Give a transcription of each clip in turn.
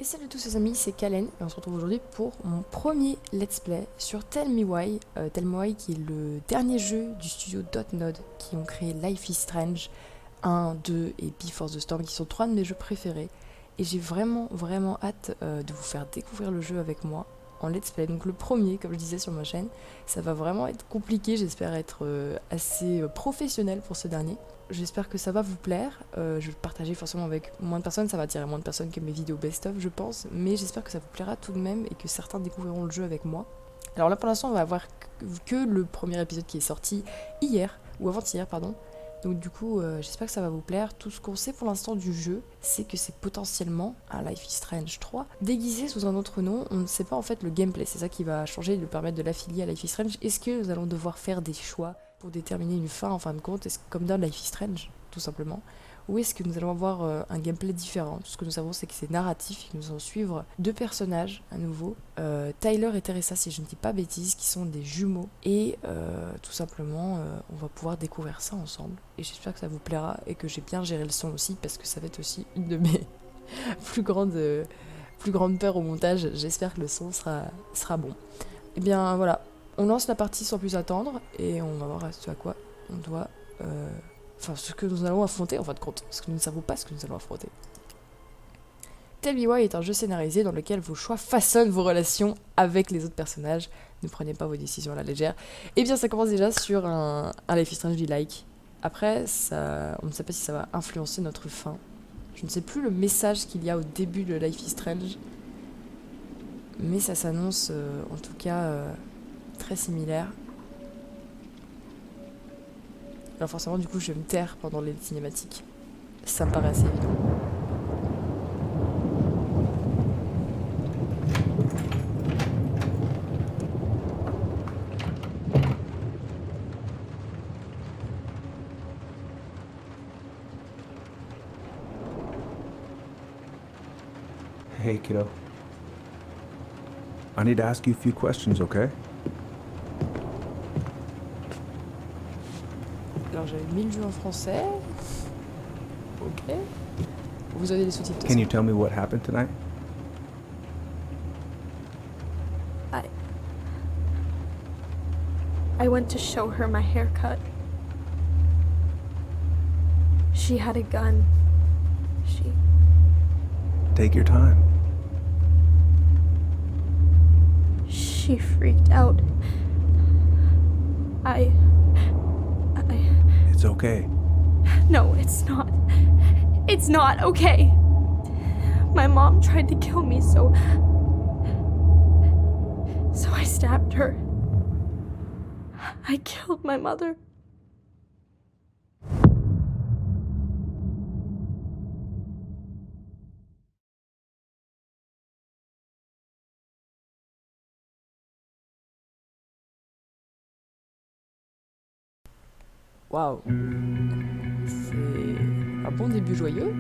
Et salut à tous les amis, c'est Kalen et on se retrouve aujourd'hui pour mon premier let's play sur Tell Me Why. Tell Me Why qui est le dernier jeu du studio Dotnod qui ont créé Life is Strange 1, 2 et Before the Storm qui sont 3 de mes jeux préférés. Et j'ai vraiment hâte de vous faire découvrir le jeu avec moi en let's play. Donc le premier, comme je disais sur ma chaîne, ça va vraiment être compliqué, j'espère être assez professionnel pour ce dernier. J'espère que ça va vous plaire. Je vais le partager forcément avec moins de personnes. Ça va attirer moins de personnes que mes vidéos best-of, je pense. Mais j'espère que ça vous plaira tout de même et que certains découvriront le jeu avec moi. Alors là, pour l'instant, on va avoir que le premier épisode qui est sorti hier, ou avant-hier, pardon. Donc du coup, j'espère que ça va vous plaire. Tout ce qu'on sait pour l'instant du jeu, c'est que c'est potentiellement un Life is Strange 3 déguisé sous un autre nom. On ne sait pas en fait le gameplay. C'est ça qui va changer et lui permettre de l'affilier à Life is Strange. Est-ce que nous allons devoir faire des choix pour déterminer une fin en fin de compte, est-ce que comme dans Life is Strange, tout simplement, ou est-ce que nous allons avoir un gameplay différent? Tout ce que nous savons, c'est que c'est narratif, et que nous allons suivre deux personnages à nouveau, Tyler et Teresa, si je ne dis pas bêtises, qui sont des jumeaux, et tout simplement, on va pouvoir découvrir ça ensemble, et j'espère que ça vous plaira, et que j'ai bien géré le son aussi, parce que ça va être aussi une de mes plus grandes peurs au montage. J'espère que le son sera bon. Et bien voilà, on lance la partie sans plus attendre et on va voir ce à quoi on doit... Enfin, ce que nous allons affronter en fin de compte, parce que nous ne savons pas ce que nous allons affronter. Tell Me Why est un jeu scénarisé dans lequel vos choix façonnent vos relations avec les autres personnages. Ne prenez pas vos décisions à la légère. Et bien ça commence déjà sur un Life is Strange-like. Après, on ne sait pas si ça va influencer notre fin. Je ne sais plus le message qu'il y a au début de Life is Strange, mais ça s'annonce en tout cas... très similaire. Alors forcément du coup je vais me taire pendant les cinématiques. Ça me paraît assez évident. Hey, kiddo. I need to ask you a few questions, okay? Alors j'avais mis le jeu en français. Ok. Vous avez les sous-titres. Can you tell me what happened tonight? I went to show her my haircut. She had a gun. Take your time. She freaked out. It's okay. No, it's not. It's not okay. My mom tried to kill me, so I stabbed her. I killed my mother. Waouh. C'est un bon début joyeux.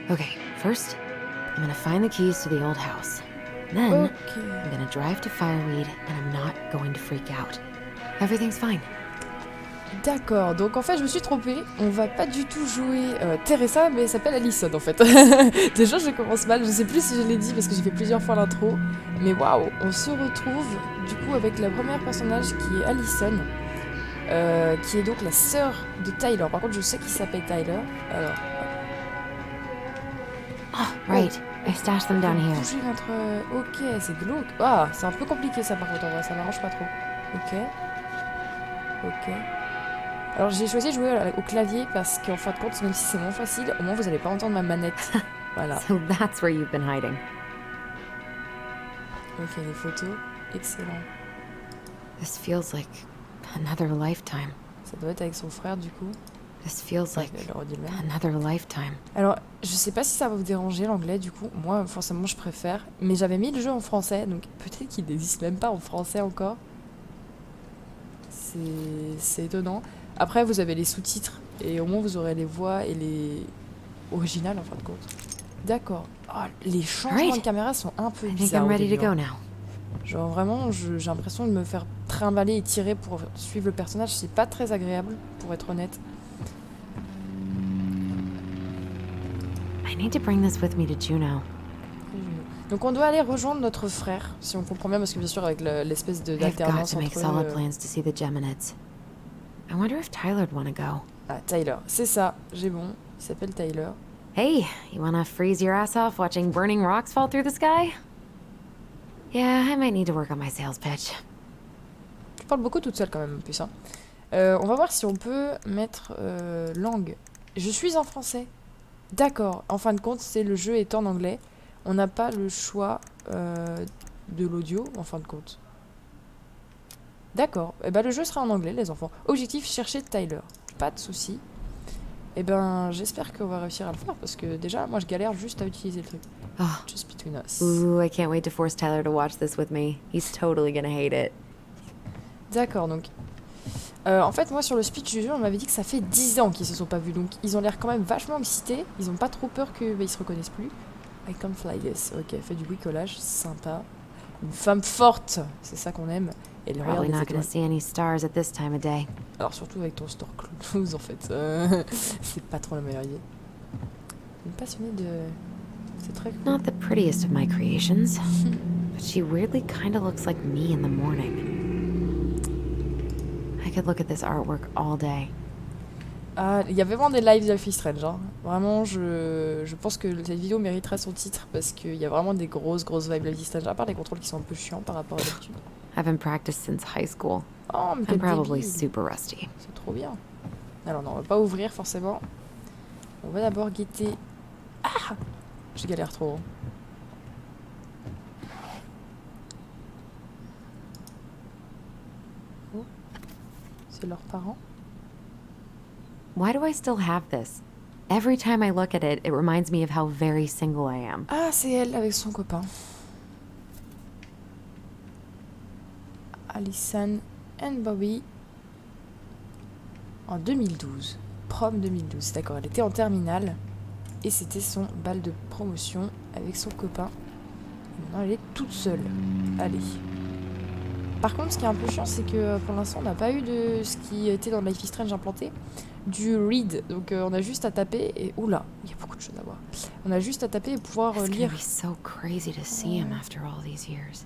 Okay, first, I'm gonna find the keys to the old house. Then, Ok. I'm gonna drive to Fireweed and I'm not going to freak out. Everything's fine. D'accord, donc en fait je me suis trompée, on va pas du tout jouer Teresa, mais elle s'appelle Allison en fait. Déjà je commence mal, je sais plus si je l'ai dit parce que j'ai fait plusieurs fois l'intro, mais waouh, on se retrouve du coup avec la première personnage qui est Allison, qui est donc la sœur de Tyler. Par contre je sais qu'il s'appelle Tyler, alors... Oh, right. I stashed them down here. Bouger entre... Ok, c'est glauque. Ah, c'est un peu compliqué ça par contre, en vrai, ça m'arrange pas trop. Ok. Ok. Alors j'ai choisi de jouer au clavier parce qu'en fin de compte, même si c'est moins facile, au moins vous allez pas entendre ma manette. Voilà. So that's where you've been hiding. Ok, les photos, excellent. This feels like another lifetime. Ça doit être avec son frère du coup. This feels like Elle le redit le même. another lifetime. Alors, je sais pas si ça va vous déranger l'anglais du coup. Moi, forcément, je préfère. Mais j'avais mis le jeu en français, donc peut-être qu'il n'existe même pas en français encore. C'est étonnant. Après, vous avez les sous-titres et au moins vous aurez les voix et les originales en fin de compte. D'accord. Oh, les changements Alright. de caméra sont un peu I think bizarres. I'm au ready to début, go hein. now. Genre vraiment, j'ai l'impression de me faire trimballer et tirer pour suivre le personnage. C'est pas très agréable, pour être honnête. I need to bring this with me to Juneau. Donc on doit aller rejoindre notre frère, si on comprend bien, parce que bien sûr avec l'espèce I've got d'alternance to make entre solid eux. plans to see the Geminids. I wonder if Tyler'd want to go. Ah, Tyler, c'est ça, j'ai bon, il s'appelle Tyler. Hey, you wanna freeze your ass off watching burning rocks fall through the sky? Yeah, I might need to work on my sales pitch. Tu parles beaucoup toute seule quand même, plus hein. On va voir si on peut mettre langue. Je suis en français. D'accord, en fin de compte, c'est le jeu est en anglais. On n'a pas le choix de l'audio, en fin de compte. D'accord, et ben le jeu sera en anglais, les enfants. Objectif, chercher Tyler. Pas de souci. Et ben, j'espère qu'on va réussir à le faire, parce que déjà, moi, je galère juste à utiliser le truc. Oh, Just between us. ooh, I can't wait to force Tyler to watch this with me. He's totally gonna hate it. D'accord, donc... en fait, moi, sur le speech du jeu, on m'avait dit que ça fait 10 ans qu'ils se sont pas vus, donc ils ont l'air quand même vachement excités. Ils ont pas trop peur qu'ils se reconnaissent plus. I can't fly this. Ok, elle fait du bricolage, sympa. Une femme forte, c'est ça qu'on aime. Et elle regarde Probably les not gonna étoiles. see any stars at this time of day. Alors surtout avec ton store close, en fait. C'est pas trop la meilleure idée. Une passionnée de... C'est très cool. Not the prettiest of my creations, but she weirdly kinda looks like me in the morning. I could look at this artwork all day. Ah, il y a vraiment des lives de Life is Strange, hein. Vraiment, je pense que cette vidéo mériterait son titre parce qu'il y a vraiment des grosses vibes Life is Strange, à part les contrôles qui sont un peu chiants par rapport à d'habitude. I haven't practiced since high school. Oh, mais I'm quel probably débile. super rusty. C'est trop bien. Alors non, on va pas ouvrir forcément. On va d'abord guetter... Ah, je galère trop. Hein. Oh. C'est leurs parents. Why do I still have this? Every time I look at it, it reminds me of how very single I am. Ah, c'est elle avec son copain. Allison and Bobby. En 2012. Prom 2012. D'accord, elle était en terminale. Et c'était son bal de promotion avec son copain. Et maintenant, elle est toute seule. Allez. Par contre, ce qui est un peu chiant, c'est que pour l'instant, on n'a pas eu de ce qui était dans Life is Strange implanté. Du read. Donc, on a juste à taper et... Oula, il y a beaucoup de choses à voir. On a juste à taper et pouvoir It's gonna lire. be so crazy to see him after all these years.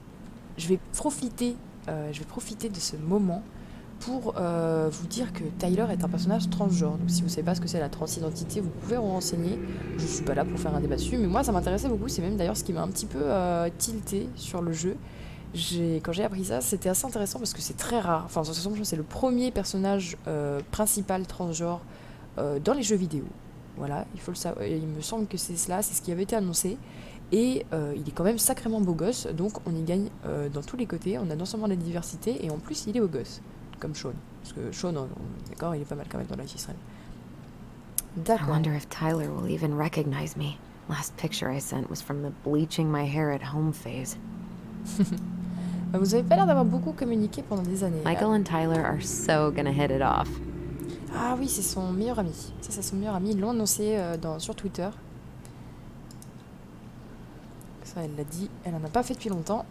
Je vais profiter de ce moment pour vous dire que Tyler est un personnage transgenre. Donc si vous ne savez pas ce que c'est la transidentité, vous pouvez vous renseigner. Je suis pas là pour faire un débat dessus, mais moi ça m'intéressait beaucoup. C'est même d'ailleurs ce qui m'a un petit peu tilté sur le jeu. Quand j'ai appris ça, c'était assez intéressant parce que c'est très rare. Enfin, de toute façon, c'est le premier personnage principal transgenre dans les jeux vidéo. Voilà, il faut le savoir. Il me semble que c'est cela, c'est ce qui avait été annoncé. Et il est quand même sacrément beau gosse, donc on y gagne dans tous les côtés. On a non seulement la diversité, et en plus il est beau gosse, comme Sean. Parce que Sean, d'accord, il est pas mal quand même dans Life is Strange. I D'accord. wonder if Tyler will even recognize me. Last picture I sent was from the bleaching my hair at home phase. Vous avez pas l'air d'avoir beaucoup communiqué pendant des années. Michael and Tyler are so gonna hit it off. Ah oui, c'est son meilleur ami. Ça, c'est son meilleur ami. Ils l'ont annoncé sur Twitter. Ça, elle l'a dit. Elle en a pas fait depuis longtemps.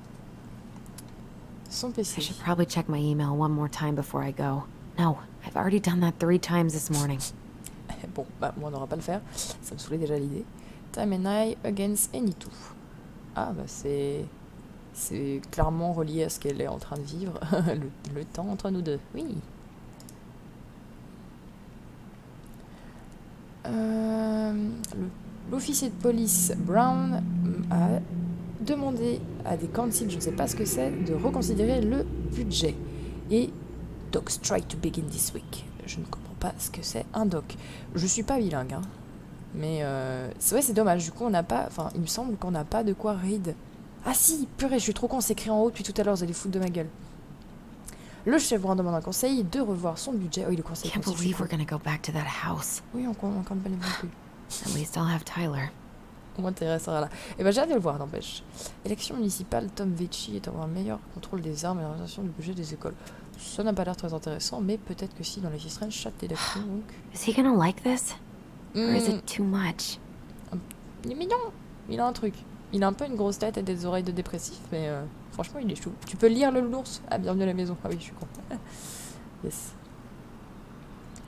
Son I PC. should probably check my email one more time before I go. No, I've already done that 3 times this morning. Bon, bah, moi, on n'aura pas le faire. Ça me saoulait déjà l'idée. Time and I against Anytoo. Ah, bah, c'est clairement relié à ce qu'elle est en train de vivre. le temps entre nous deux. Oui. L'officier de police Brown a demandé à des councils, je ne sais pas ce que c'est, de reconsidérer le budget. Et doc strike to begin this week. Je ne comprends pas ce que c'est un doc. Je suis pas bilingue, hein. Mais c'est vrai, c'est dommage. Du coup, on n'a pas. Enfin, il me semble qu'on n'a pas de quoi read. Ah si, purée, je suis trop con, c'est écrit en haut depuis tout à l'heure, vous allez foutre de ma gueule. Le chef Brown demande un conseil de revoir son budget. Oh, il est conseil. Can't believe we're gonna go back to that house. Oui, on compte pas les bons couilles. At least I'll have Tyler. Au moins, t'es restera là. Et ben, j'ai hâte de le voir, n'empêche. Élection municipale, Tom Vecchi est avoir un meilleur contrôle des armes et l'organisation du budget des écoles. Ça n'a pas l'air très intéressant, mais peut-être que si dans les Strange, chat d'élection, donc. Is he gonna like this? Or is Hmm, it too much? il est mignon. Il a un truc. Il a un peu une grosse tête et des oreilles de dépressif, mais franchement, il est chou. Tu peux lire le l'ours. Ah, bienvenue à la maison. Ah oui, je suis con. Yes.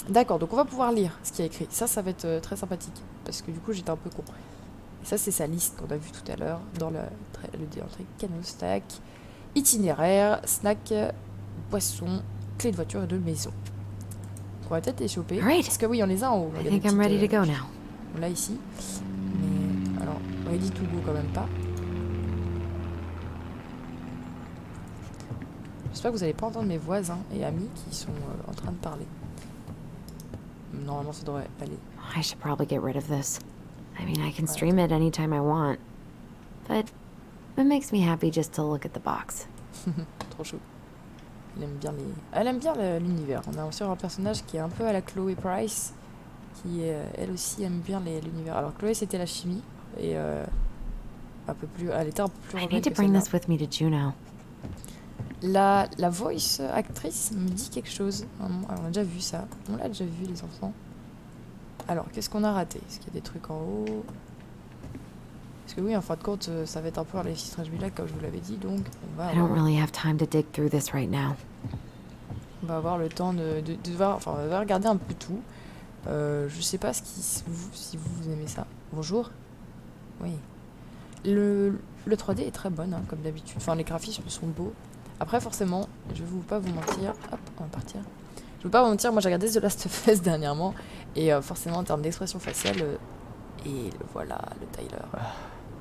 D'accord, donc on va pouvoir lire ce qu'il y a écrit. Ça va être très sympathique, parce que du coup, j'étais un peu con. Et ça, c'est sa liste qu'on a vue tout à l'heure dans le truc canostack, itinéraire, snack, boisson, clé de voiture et de maison. Donc on va peut-être les choper. Alright. Parce que oui, on les a en haut. I Il y a think des I'm ready to petites, go now. on l'a ici. Mais alors, ready to go quand même pas. J'espère que vous n'allez pas entendre mes voisins et amis qui sont en train de parler. Normalement, ça devrait aller. I should probably get rid of this. I mean, I can stream it anytime I want. But it makes me happy just to look at the box. Trop chaud. Elle aime bien l'univers. On a aussi un personnage qui est un peu à la Chloé Price, qui elle aussi aime bien l'univers. Alors Chloé, c'était la chimie et un peu plus, elle était un peu plus I rebelle need to que bring celle-là. this with me to Juno. La voice actrice me dit quelque chose. Alors, on a déjà vu ça. On l'a déjà vu, les enfants. Alors, qu'est-ce qu'on a raté? Est-ce qu'il y a des trucs en haut? Parce que oui, en fin de compte, ça va être un peu un Life is Strange Village, comme je vous l'avais dit, donc I don't really have time to dig through this right now. on va avoir le temps de voir, enfin, on va regarder un peu tout. Je sais pas si vous aimez ça. Bonjour. Oui. Le 3D est très bon, hein, comme d'habitude. Enfin, les graphismes sont beaux. Après, forcément, je vais pas vous mentir. Hop, on va partir. Je vais pas vous mentir, moi j'ai regardé The Last of Us dernièrement. Et forcément, en termes d'expression faciale, et voilà, le Tyler.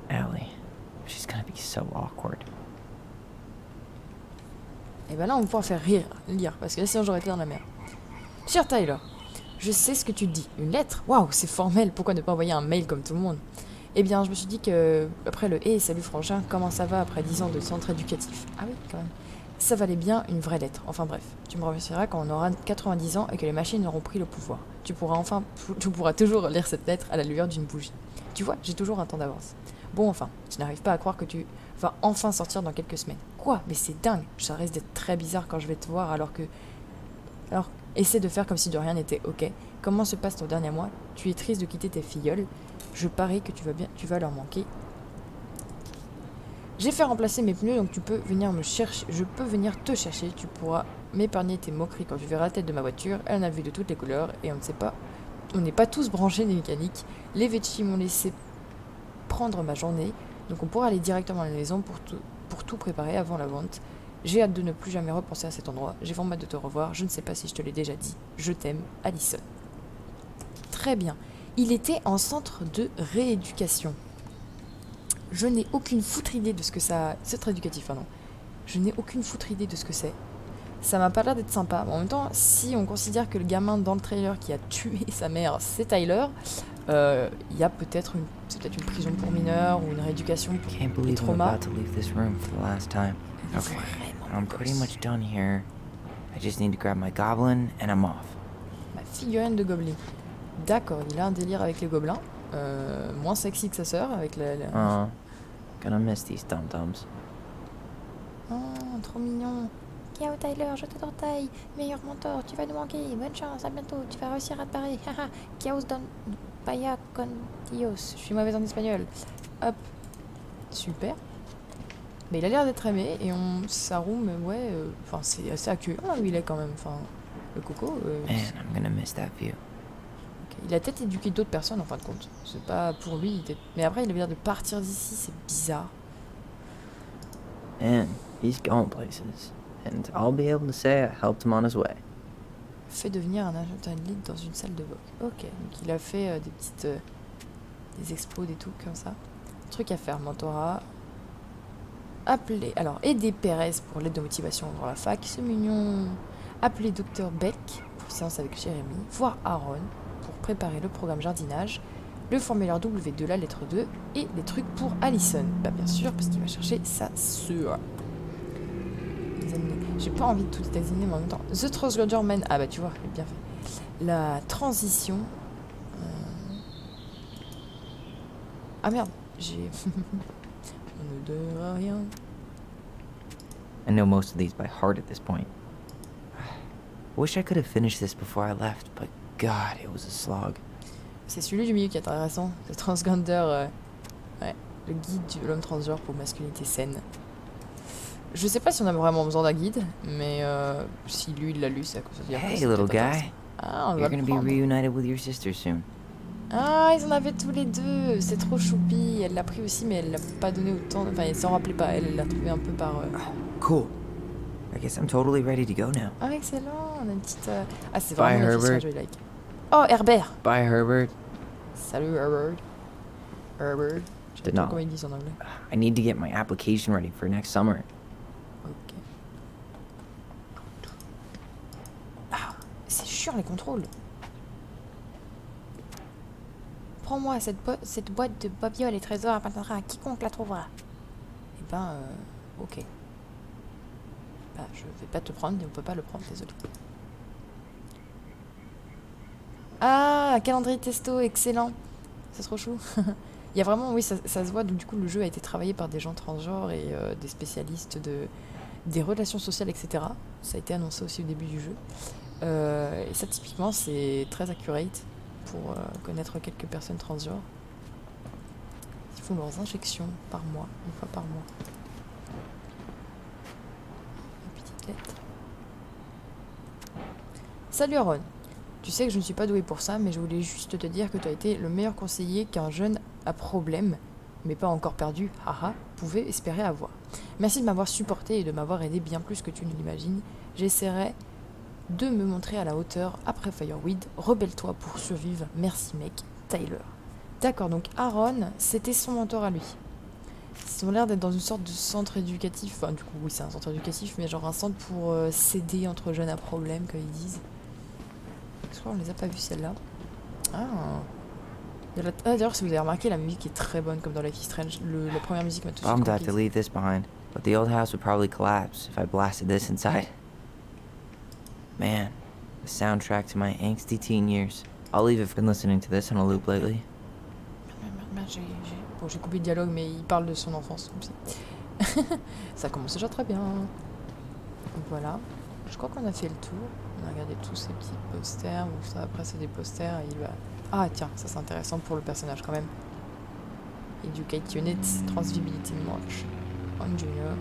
Ellie. She's gonna be so awkward. Et ben là, on va pouvoir faire lire, parce que là, sinon j'aurais été dans la mer. Cher Tyler, je sais ce que tu dis. Une lettre? Waouh, c'est formel, pourquoi ne pas envoyer un mail comme tout le monde? Eh bien, je me suis dit que, après le « Hey, salut frangin, comment ça va après 10 ans de centre éducatif ?» Ah oui, quand même. Ça valait bien une vraie lettre. Enfin bref, tu me remercieras quand on aura 90 ans et que les machines auront pris le pouvoir. Tu pourras toujours lire cette lettre à la lueur d'une bougie. Tu vois, j'ai toujours un temps d'avance. Bon, enfin, je n'arrive pas à croire que tu vas enfin sortir dans quelques semaines. Quoi? Mais c'est dingue. Ça risque d'être très bizarre quand je vais te voir alors, essaie de faire comme si de rien n'était ok. Comment se passe ton dernier mois? Tu es triste de quitter tes filleuls. Je parie que tu vas leur manquer. J'ai fait remplacer mes pneus, donc tu peux venir me chercher. Je peux venir te chercher. Tu pourras m'épargner tes moqueries quand tu verras la tête de ma voiture. Elle en a vu de toutes les couleurs et on n'est pas tous branchés des mécaniques. Les Vecchi m'ont laissé prendre ma journée, donc on pourra aller directement à la maison pour tout préparer avant la vente. J'ai hâte de ne plus jamais repenser à cet endroit. J'ai vraiment hâte de te revoir. Je ne sais pas si je te l'ai déjà dit. Je t'aime, Allison. Très bien. Il était en centre de rééducation. Je n'ai aucune foutre idée de ce que ça... Centre éducatif, pardon. Je n'ai aucune foutre idée de ce que c'est. Ça m'a pas l'air d'être sympa. Mais en même temps, si on considère que le gamin dans le trailer qui a tué sa mère, c'est Tyler, il y a peut-être une prison pour mineurs ou une rééducation pour Can't les believe I'm traumas. about to leave this room for the last time. Okay, I'm pretty much done here. I just need to grab my goblin and I'm off. Ma figurine de gobelin. D'accord, il a un délire avec les gobelins. Moins sexy que sa sœur avec la... Gonna miss these dum-dums. Oh, trop mignon. Ciao Tyler, je t'orteille. Meilleur mentor, tu vas nous manquer. Bonne chance, à bientôt. Tu vas réussir à te barrer. Haha. Chaos don paya con Dios. Je suis mauvaise en espagnol. Hop. Super. Mais il a l'air d'être aimé et sa room, ouais, enfin c'est assez accueillant là où il est quand même. Enfin, le coco. Man, I'm gonna miss that view. Ok. Il a peut-être éduqué d'autres personnes en fin de compte. C'est pas pour lui. Mais après, il avait l'air de partir d'ici, c'est bizarre. Man, he's going places. And I'll be able to say I helped him on his way. Fait devenir un agent lead dans une salle de vogue. Ok, donc il a fait des petites. Des expos, des trucs comme ça. Truc à faire, mentorat. Appeler. Alors, aider Pérez pour l'aide de motivation dans la fac, c'est mignon. Appeler Dr Beck pour séance avec Jérémy. Voir Aaron pour préparer le programme jardinage. Le formulaire W de la lettre 2. Et des trucs pour Allison. Bah, bien sûr, parce qu'il va chercher sa sœur. J'ai pas envie de tout examiner, mais en même temps. The Transgender Man. Ah, bah, tu vois, j'ai bien fait. La transition. Ah merde, j'ai. On ne donnera rien. I know most of these by heart at this point. Wish I could have finished this before I left, but God, it was a slog. C'est celui du milieu qui est intéressant. Le transgender. Ouais, le guide de l'homme transgenre pour masculinité saine. Je sais pas si on a vraiment besoin d'un guide, mais si lui il l'a lu, ça veut dire que Hey, c'est little peut-être guy. intéressant. Ah, on va You're le gonna be prendre. reunited with your sister soon. Ah, ils en avaient tous les deux. C'est trop choupi. Elle l'a pris aussi, mais elle l'a pas donné autant. Enfin, elle s'en rappelait pas. Elle l'a trouvé un peu par. Cool. I guess I'm totally ready to go now. Ah, excellent. On a une petite. Ah, c'est Bye, vraiment Herbert. je like. Oh, Herbert. Bye, Herbert. Salut, Herbert. Herbert. Je sais Non. pas comment ils disent en anglais. I need to get my application ready for next summer. Ok. Ah, c'est chiant les contrôles. Prends-moi cette boîte de babioles et trésors appartiendra à quiconque la trouvera. Eh ben, ok. Bah, je vais pas te prendre, on peut pas le prendre, désolé. Ah, calendrier testo, excellent. C'est trop chou. Il y a vraiment, oui, ça se voit, donc du coup, le jeu a été travaillé par des gens transgenres et des spécialistes des relations sociales, etc. Ça a été annoncé aussi au début du jeu. Et ça, typiquement, c'est très accurate pour connaître quelques personnes transgenres. Ils font leurs injections par mois, une fois par mois. Une petite lettre. Salut Aaron. Tu sais que je ne suis pas douée pour ça, mais je voulais juste te dire que tu as été le meilleur conseiller qu'un jeune à problème, mais pas encore perdu, haha, pouvait espérer avoir. Merci de m'avoir supporté et de m'avoir aidé bien plus que tu ne l'imagines. J'essaierai de me montrer à la hauteur après Fireweed. Rebelle-toi pour survivre. Merci mec, Tyler. D'accord, donc Aaron, c'était son mentor à lui. Ils ont l'air d'être dans une sorte de centre éducatif. Enfin, du coup, oui, c'est un centre éducatif, mais genre un centre pour s'aider entre jeunes à problème, comme ils disent. Je crois qu'on les a pas vus celle-là. Ah. Ah, d'ailleurs, si vous avez remarqué, la musique est très bonne, comme dans Life is Strange. La première musique m'a tout de suite Bummed I have conquise. to leave this behind, but the old house would probably collapse if I blasted this inside. Man, the soundtrack to my angsty teen years. I'll leave it for listening to this on a loop lately. Merde, bon, j'ai coupé le dialogue, mais il parle de son enfance. Ça commence déjà très bien. Donc voilà. Je crois qu'on a fait le tour. On a regardé tous ces petits posters. Bon, ça, après, c'est des posters. Et il va... Ah, tiens, ça c'est intéressant pour le personnage quand même. Educate Unit, Transvibility March. On Junior.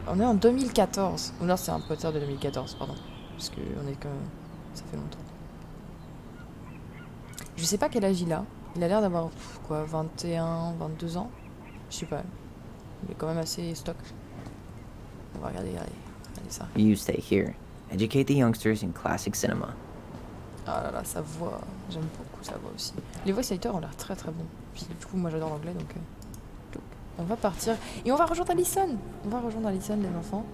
On est en 2014. Ou là, c'est un poster de 2014, pardon. Parce que on est quand même... Ça fait longtemps. Je sais pas quel âge il a. Il a l'air d'avoir, quoi, 21, 22 ans. Je sais pas. Il est quand même assez stock. On va regarder ça. You stay here. Educate the youngsters in classic cinema. Ah là là, sa voix, j'aime beaucoup sa voix aussi. Les voice actors ont l'air très très bons. Puis du coup, moi j'adore l'anglais donc. On va partir. Et on va rejoindre Allison. On va rejoindre Allison, les enfants.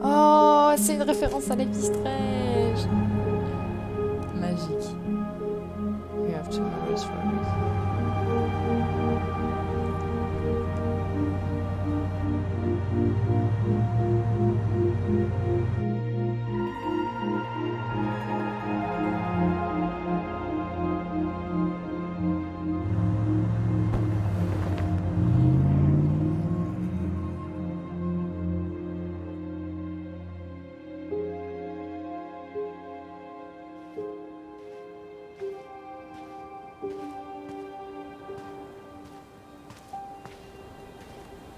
Oh, c'est une référence à Life is Strange. Magique. We have to race for this.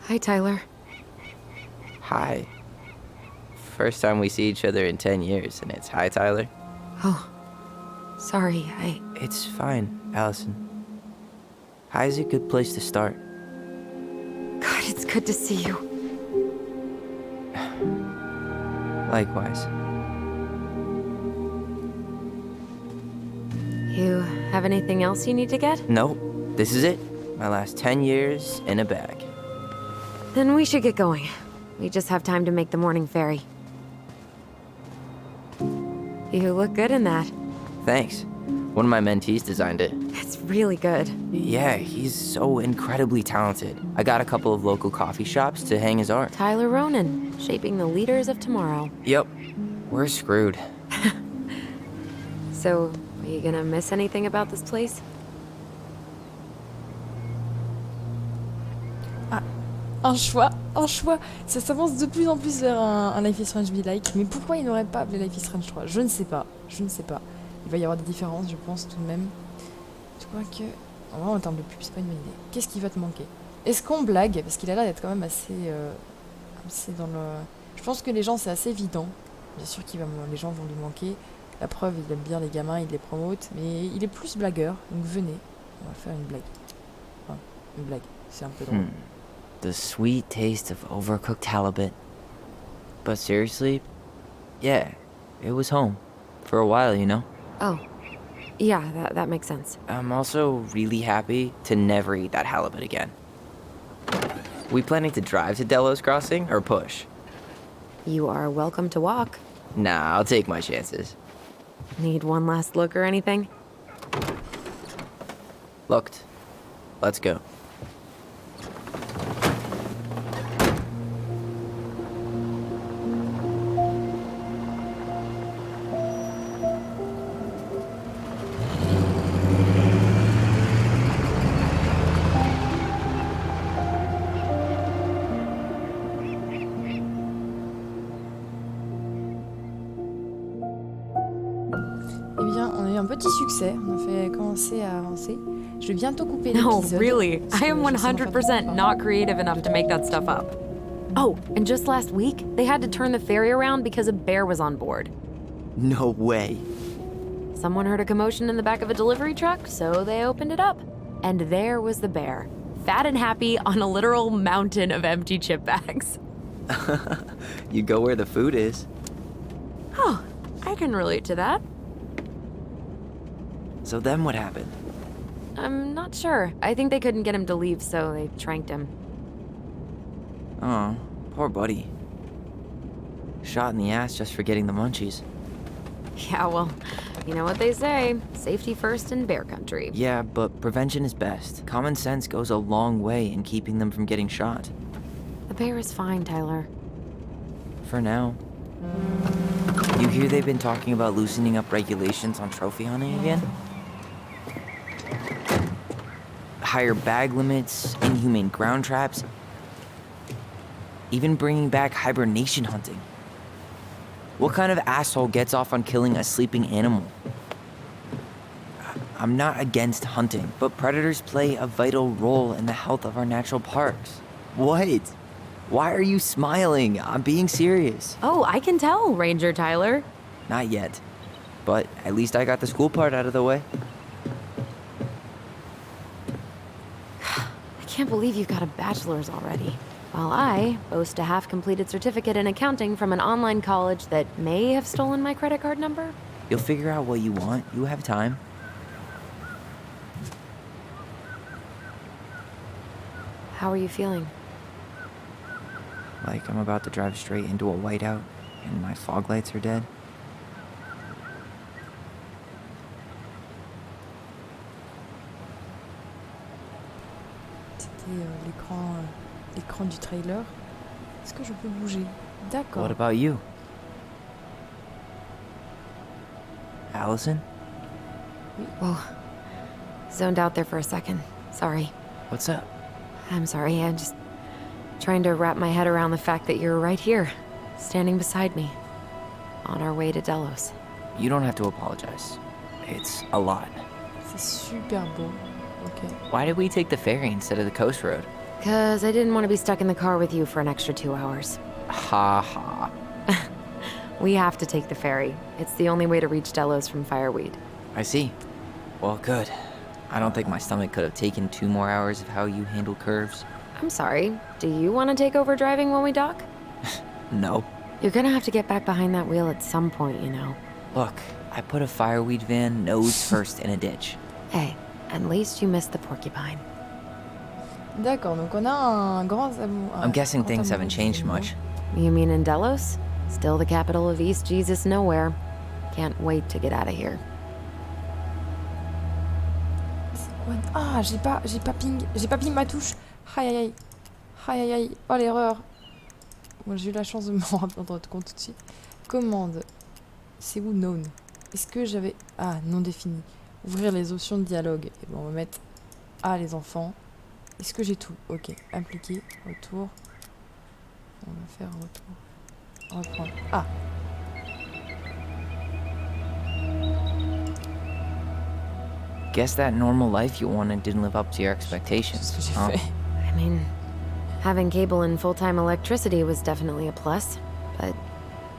Hi, Tyler. Hi. First time we see each other in 10 years, and it's hi, Tyler. Oh, sorry, It's fine, Allison. Hi's a good place to start. God, it's good to see you. Likewise. You have anything else you need to get? Nope, this is it. My last 10 years in a bag. Then we should get going. We just have time to make the morning ferry. You look good in that. Thanks. One of my mentees designed it. It's really good. Yeah, he's so incredibly talented. I got a couple of local coffee shops to hang his art. Tyler Ronan, shaping the leaders of tomorrow. Yep, we're screwed. So, are you gonna miss anything about this place? Un choix. Ça s'avance de plus en plus vers un Life is Strange be-like. Mais pourquoi il n'aurait pas appelé Life is Strange 3 ? Je ne sais pas. Il va y avoir des différences, je pense, tout de même. Je crois que... En termes de pub, c'est pas une bonne idée. Qu'est-ce qui va te manquer ? Est-ce qu'on blague ? Parce qu'il a l'air d'être quand même assez dans le... Je pense que les gens, c'est assez évident. Bien sûr que les gens vont lui manquer. La preuve, il aime bien les gamins, il les promote. Mais il est plus blagueur. Donc venez, on va faire une blague. Enfin, une blague. C'est un peu drôle. The sweet taste of overcooked halibut. But seriously, yeah, it was home. For a while, you know? Oh, yeah, that makes sense. I'm also really happy to never eat that halibut again. We planning to drive to Delos Crossing or push? You are welcome to walk. Nah, I'll take my chances. Need one last look or anything? Looked. Let's go. Eh bien, on a eu un petit succès. On a fait commencer à avancer. Je vais bientôt couper No, l'épisode. really. parce I am que je sais m'en faire 100% pas. not creative enough to make that stuff up. Oh, and just last week, they had to turn the ferry around because a bear was on board. No way. Someone heard a commotion in the back of a delivery truck, so they opened it up. And there was the bear, fat and happy on a literal mountain of empty chip bags. You go where the food is. Oh, I can relate to that. So then what happened? I'm not sure. I think they couldn't get him to leave, so they tranked him. Oh, poor buddy. Shot in the ass just for getting the munchies. Yeah, well, you know what they say. Safety first in bear country. Yeah, but prevention is best. Common sense goes a long way in keeping them from getting shot. The bear is fine, Tyler. For now. You hear they've been talking about loosening up regulations on trophy hunting again? Higher bag limits, inhumane ground traps, even bringing back hibernation hunting. What kind of asshole gets off on killing a sleeping animal? I'm not against hunting, but predators play a vital role in the health of our natural parks. What? Why are you smiling? I'm being serious. Oh, I can tell, Ranger Tyler. Not yet. But at least I got the school part out of the way. I can't believe you've got a bachelor's already. While I boast a half-completed certificate in accounting from an online college that may have stolen my credit card number. You'll figure out what you want. You have time. How are you feeling? Like I'm about to drive straight into a whiteout and my fog lights are dead. C'était l'écran du trailer. Est-ce que je peux bouger ? D'accord. What about you? Allison? Whoa. Zoned out there for a second. Sorry. What's up? I'm sorry. I'm just trying to wrap my head around the fact that you're right here, standing beside me, on our way to Delos. You don't have to apologize. It's a lot. C'est super beau. Ok. Why did we take the ferry instead of the coast road? 'Cause I didn't want to be stuck in the car with you for an extra 2 hours. Ha ha. We have to take the ferry. It's the only way to reach Delos from Fireweed. I see. Well, good. I don't think my stomach could have taken 2 more hours of how you handle curves. I'm sorry, do you want to take over driving when we dock? No. You're gonna have to get back behind that wheel at some point, you know. Look, I put a fireweed van nose first in a ditch. Hey, at least you missed the porcupine. D'accord, donc on a un grand amour. I'm guessing things haven't changed much. You mean in Delos? Still the capital of East Jesus Nowhere. Can't wait to get out of here. Ah, j'ai pas ping ma touche. Aïe aïe aïe. Aïe aïe aïe. Oh l'erreur. Bon, j'ai eu la chance de me rendre compte tout de suite. Commande. C'est où known? Est-ce que j'avais... Ah, non défini. Ouvrir les options de dialogue. Et bon, on va mettre... Ah, les enfants. Est-ce que j'ai tout? Ok. Appliquer. Retour. On va faire retour. Reprendre. Ah. Guess that normal life you wanted didn't live up to your C'est expectations, ce que j'ai huh? fait. I mean, having cable and full-time electricity was definitely a plus, but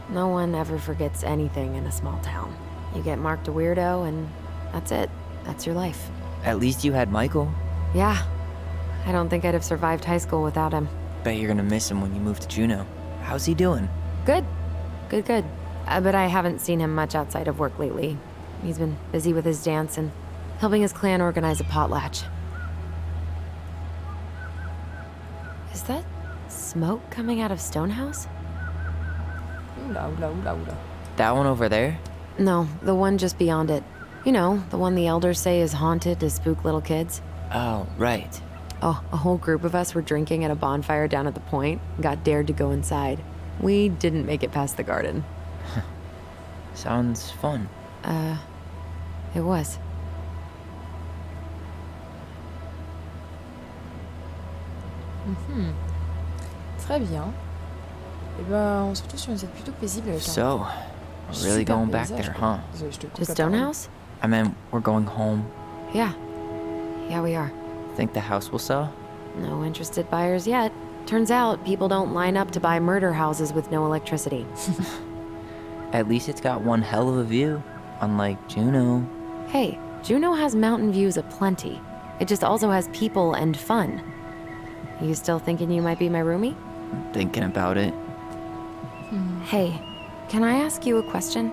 no one ever forgets anything in a small town. You get marked a weirdo and that's it. That's your life. At least you had Michael. Yeah. I don't think I'd have survived high school without him. Bet you're gonna miss him when you move to Juneau. How's he doing? Good. Good. But I haven't seen him much outside of work lately. He's been busy with his dance and helping his clan organize a potlatch. Is that smoke coming out of Stonehouse? Oula, oula, oula, oula. That one over there? No, the one just beyond it. You know, the one the elders say is haunted to spook little kids. Oh, right. Oh, a whole group of us were drinking at a bonfire down at the point, got dared to go inside. We didn't make it past the garden. Sounds fun. It was. Très bien. Et ben, on se retrouve sur une scène plutôt paisible avec un So, we're really super going back paysage, there, quoi. huh? Désolée, je te coupe To la parole. Stonehouse? I mean, we're going home. Yeah. Yeah, we are. Think the house will sell? No interested buyers yet. Turns out people don't line up to buy murder houses with no electricity. At least it's got one hell of a view, unlike Juneau. Hey, Juneau has mountain views aplenty. It just also has people and fun. You still thinking you might be my roomie? Thinking about it. Hey, can I ask you a question?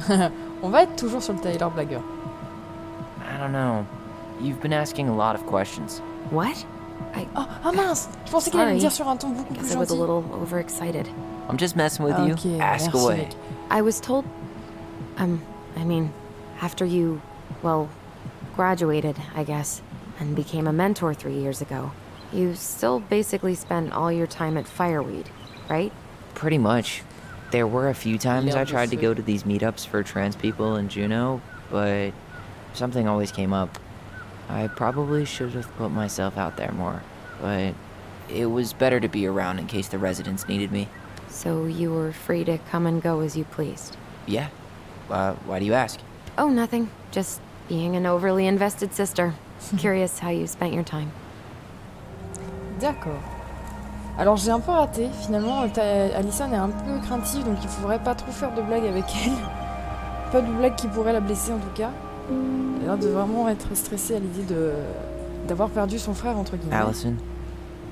Ok. On va être toujours sur le Tyler Blagueur. I don't know. You've been asking a lot of questions. What? Oh, ah mince! Je pensais qu'il allait me Sorry. dire sur un ton beaucoup plus Guess I was a gentil. little overexcited. I'm just messing with you. Ok, Ask merci, away. mec. I was told, I mean, after you, well, graduated, I guess, and became a mentor 3 years ago, you still basically spent all your time at Fireweed, right? Pretty much. There were a few times I L'herbe tried to feu. go to these meetups for trans people in Juneau, but something always came up. I probably should have put myself out there more, but it was better to be around in case the residents needed me. So you were free to come and go as you pleased. Yeah. Why do you ask? Oh, nothing. Just being an overly invested sister. Curious how you spent your time. D'accord. Alors j'ai un peu raté, finalement, Alison est un peu craintive, donc il faudrait pas trop faire de blagues avec elle. Pas de blagues qui pourraient la blesser en tout cas. Elle a l'air de vraiment être stressée à l'idée d'avoir perdu son frère, entre guillemets. Allison,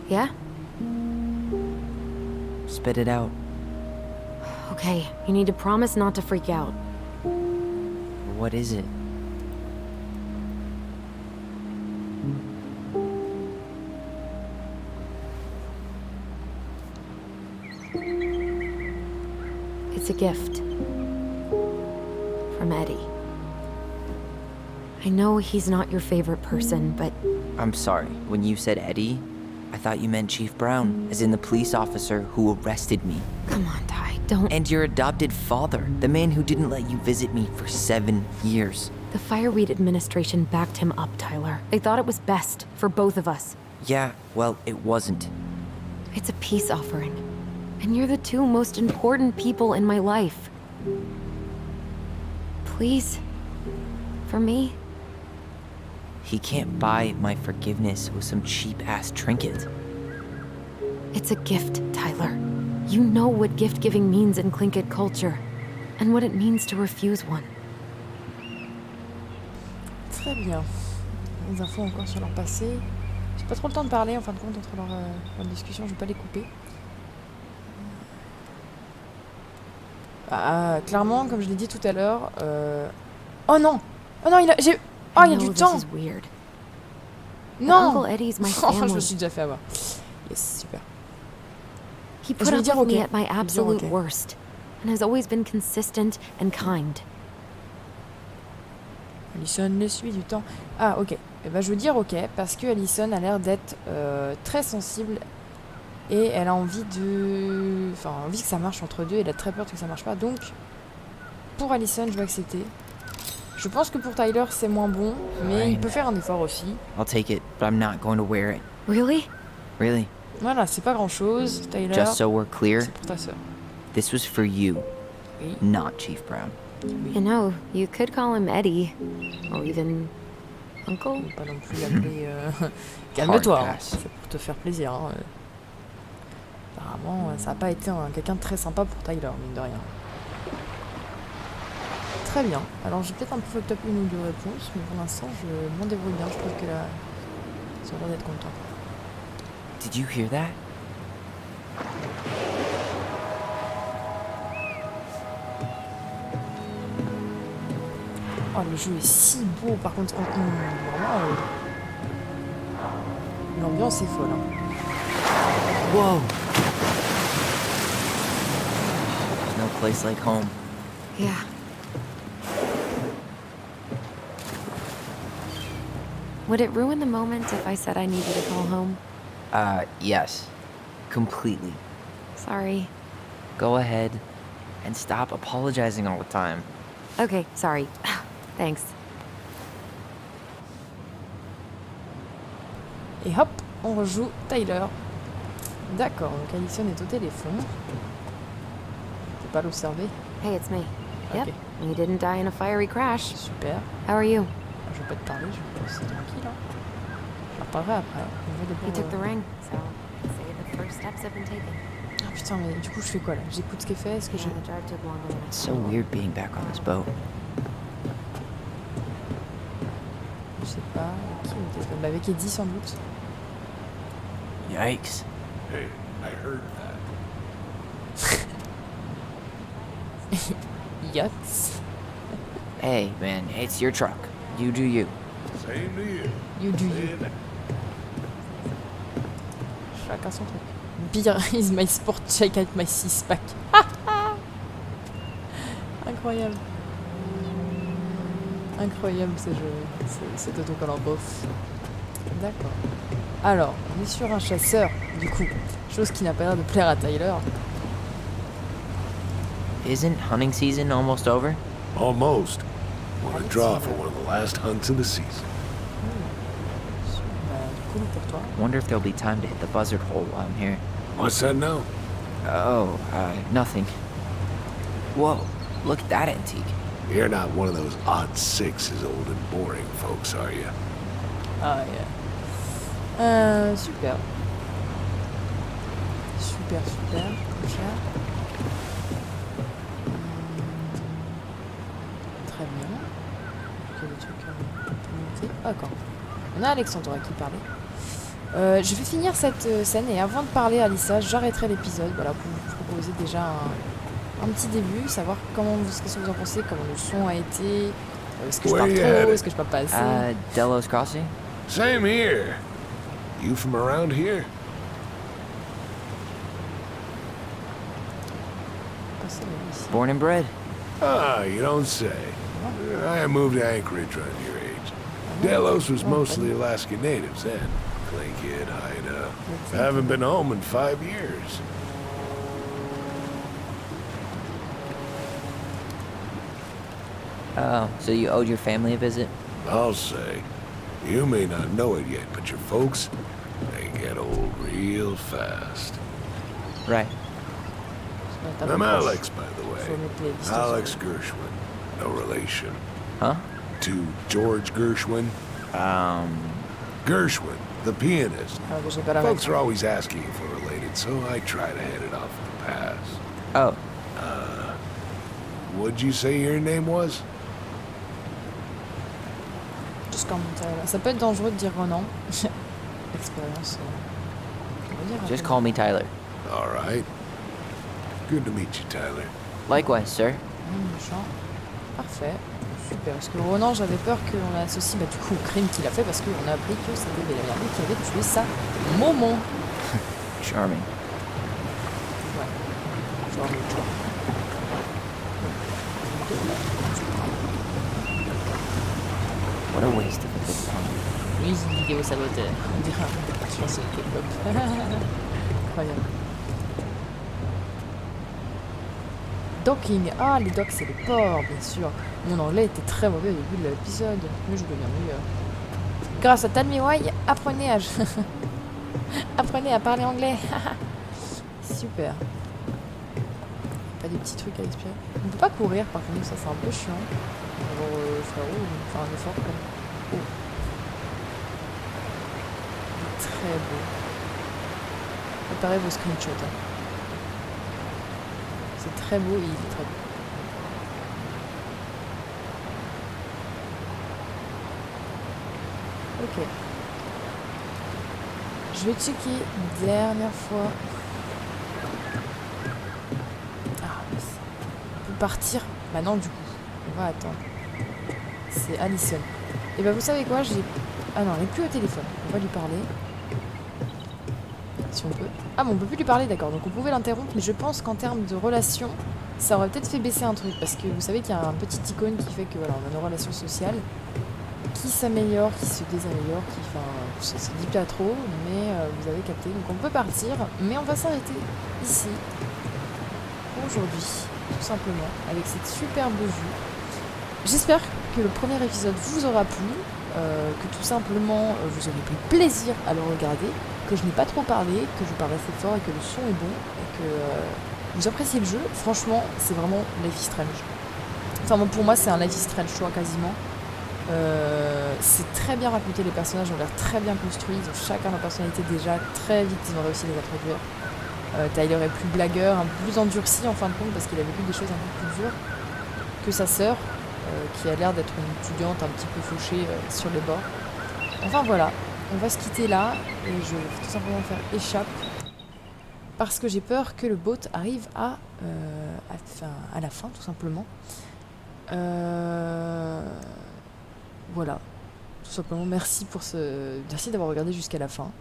Yeah? spit it out. Okay, you need to promise not to freak out. What is it? It's a gift. From Eddie. I know he's not your favorite person, but I'm sorry. When you said Eddie, I thought you meant Chief Brown, as in the police officer who arrested me. come on, Ty, don't. And your adopted father, the man who didn't let you visit me for 7 years. The Fireweed administration backed him up, Tyler. They thought it was best for both of us. Yeah, well, it wasn't. It's a peace offering. And you're the two most important people in my life. Please. For me. He can't buy my forgiveness with some cheap-ass trinket. It's a gift, Tyler. You know what gift-giving means in Tlingit culture, and what it means to refuse one. Très bien. Des infos encore sur leur passé. J'ai pas trop le temps de parler en fin de compte entre leur discussion, je vais pas les couper. Clairement, comme je l'ai dit tout à l'heure. Oh non! Oh non, il y a du temps! This is weird. Non! Uncle Eddie's my Oh, je me family. suis déjà fait avoir. Yes, super. He Je put vais up dire with me ok. at my Je vais dire absolute ok. worst, and has always been consistent and kind. Allison, laisse-lui du temps. Ah, ok. Eh ben, je veux dire ok, parce que Allison a l'air d'être très sensible et elle a envie de... Enfin, envie que ça marche entre deux, elle a très peur que ça marche pas. Donc, pour Allison, je vais accepter. Je pense que pour Tyler, c'est moins bon, mais il Fine. peut faire un effort aussi. I'll take it, but I'm not going to wear it. Really? Really? Voilà, c'est pas grand-chose, Tyler. Just so we're clear, C'est pour ta sœur. this was for you, Oui. not Chief Brown. You know, you could call him Eddie, or even Uncle. On peut pas non plus l'appeler... Calme-toi, hein. Hard pass. C'est pour te faire plaisir. Hein. Apparemment, ça n'a pas été quelqu'un de très sympa pour Tyler, mine de rien. Très bien. Alors, j'ai peut-être un peu fucked up une ou deux réponses, mais pour l'instant, je m'en débrouille bien. Je trouve que là, ils ont l'air d'être contents. Did you hear that? Oh, le jeu est si beau, par contre. Vraiment, l'ambiance est folle. Hein. Whoa! There's no place like home. Yeah. Would it ruin the moment if I said I needed to call home? Yes. Completely. Sorry. Go ahead and stop apologizing all the time. Okay, sorry. Thanks. Et hop, on rejoue Tyler. D'accord, donc Allison est au téléphone. Je peux pas l'observer. Hey, it's me. Yep. Ok, You didn't die in a fiery crash. super. How are you? Je vais pas te parler, je vais passer tranquille. Hein. Je leur parlerai après. On va He took d'abord, the ring, so I'd say the first steps have been taken. Ah putain, mais du coup, je fais quoi là? J'écoute ce qu'elle fait, est-ce que je... Yeah, the drive took longer than I It's so thought. weird being back on this boat. Je sais pas. Qui est au téléphone? Bah, avec Eddie sans doute. Yikes. Hey, I heard that. Yachts. Hey, man, it's your truck. You do you. Same to you. You do you. Saying that. Chacun son truc. Beer is my sport check at my 6-pack. Incroyable. Incroyable ce jeu. C'est autocollant bof. D'accord. Alors, on est sur un chasseur, du coup. Chose qui n'a pas l'air de plaire à Tyler. Isn't hunting season almost over? Almost. Want to draw for one of the last hunts of the season. Bah, cool pour toi. Wonder if there'll be time to hit the buzzard hole while I'm here. What's that now? Oh, nothing. Whoa, look at that antique. You're not one of those odd sixes old and boring folks, are you? Ah, super. Super, super. Trop cher. Très bien. Il y a des trucs à monter. Ah, d'accord. On a Alexandra qui parlait. Je vais finir cette scène et avant de parler à Lisa, j'arrêterai l'épisode. Voilà, pour vous proposer déjà un petit début, savoir qu'est-ce que vous en pensez, comment le son a été, est-ce que je parle Where you trop, headed? est-ce que je parle pas assez. Delos Crossing? Same here. You from around here? Passer ici. Born and bred. Ah, you don't say. I moved to Anchorage around your age. Delos was mostly Alaska natives then. Tlingit, Haida. Haven't been home in 5 years. Oh, so you owed your family a visit? I'll say. You may not know it yet, but your folks, they get old real fast. Right. I'm Alex, by the way. Faut mettre les distances. Alex Gershwin. No relation. Huh? To George Gershwin. Gershwin, the pianist. Ah, bah, j'ai pas la Folks réaction. are always asking if we're related, so I try to head it off the pass. Oh, What'd you say your name was? Juste comme ça, là. Ça peut être dangereux de dire Ronan. Expérience. On va dire just rapidement. call me Tyler. All right. Good to meet you, Tyler. Likewise, sir. Méchant. Parfait. Super. Parce que Ronan, j'avais peur qu'on l'associe du coup au crime qu'il a fait parce qu'on a appris que c'était Bella qui avait tué sa maman. Charming. Ouais. Genre, genre. What a waste of a good time. Oui, c'est une vidéo saboteur. On dirait un chanson de K-pop. Incroyable. Docking. Ah, les docks, c'est les ports, bien sûr. Mon anglais était très mauvais au début de l'épisode, mais je deviens meilleur. Grâce à Talmiwai, apprenez à... apprenez à parler anglais. Super. Pas des petits trucs à expirer. On peut pas courir, par contre, ça c'est un peu chiant. Alors, frérot, faire un effort quand même. Oh. Très beau. Préparez vos screenshots. Hein. C'est très beau et il est très beau. Ok. Je vais checker une dernière fois. Ah, mais on peut partir. Bah non, du coup. On va attendre. C'est Allison. Et bah vous savez quoi, j'ai... Ah non, elle n'est plus au téléphone. On va lui parler. Si on peut. Ah bon, on peut plus lui parler, d'accord. Donc on pouvait l'interrompre, mais je pense qu'en termes de relation, ça aurait peut-être fait baisser un truc. Parce que vous savez qu'il y a un petit icône qui fait que voilà, on a nos relations sociales qui s'améliorent, qui se désaméliorent, qui... Enfin, ça se dit pas trop, mais vous avez capté. Donc on peut partir, mais on va s'arrêter ici. Aujourd'hui, tout simplement, avec cette superbe vue. J'espère que le premier épisode vous aura plu, que tout simplement vous aurez pris plaisir à le regarder, que je n'ai pas trop parlé, que je parle assez fort et que le son est bon, et que vous appréciez le jeu. Franchement, c'est vraiment Life is Strange. Enfin bon, pour moi c'est un Life is Strange choix quasiment. C'est très bien raconté, les personnages ont l'air très bien construits, ils ont chacun leur personnalité déjà, très vite ils ont réussi à les introduire. Tyler est plus blagueur, un peu plus endurci en fin de compte parce qu'il a vécu des choses un peu plus dures que sa sœur, qui a l'air d'être une étudiante un petit peu fauchée sur les bords. Enfin voilà, on va se quitter là et je vais tout simplement faire échappe parce que j'ai peur que le boat arrive à la fin tout simplement. Voilà, tout simplement merci merci d'avoir regardé jusqu'à la fin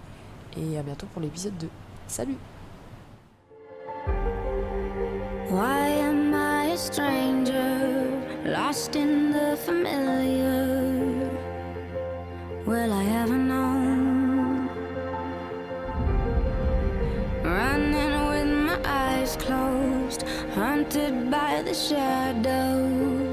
et à bientôt pour l'épisode 2. Salut! Why am I a stranger, lost in the familiar? Will I ever know? Running with my eyes closed, haunted by the shadows.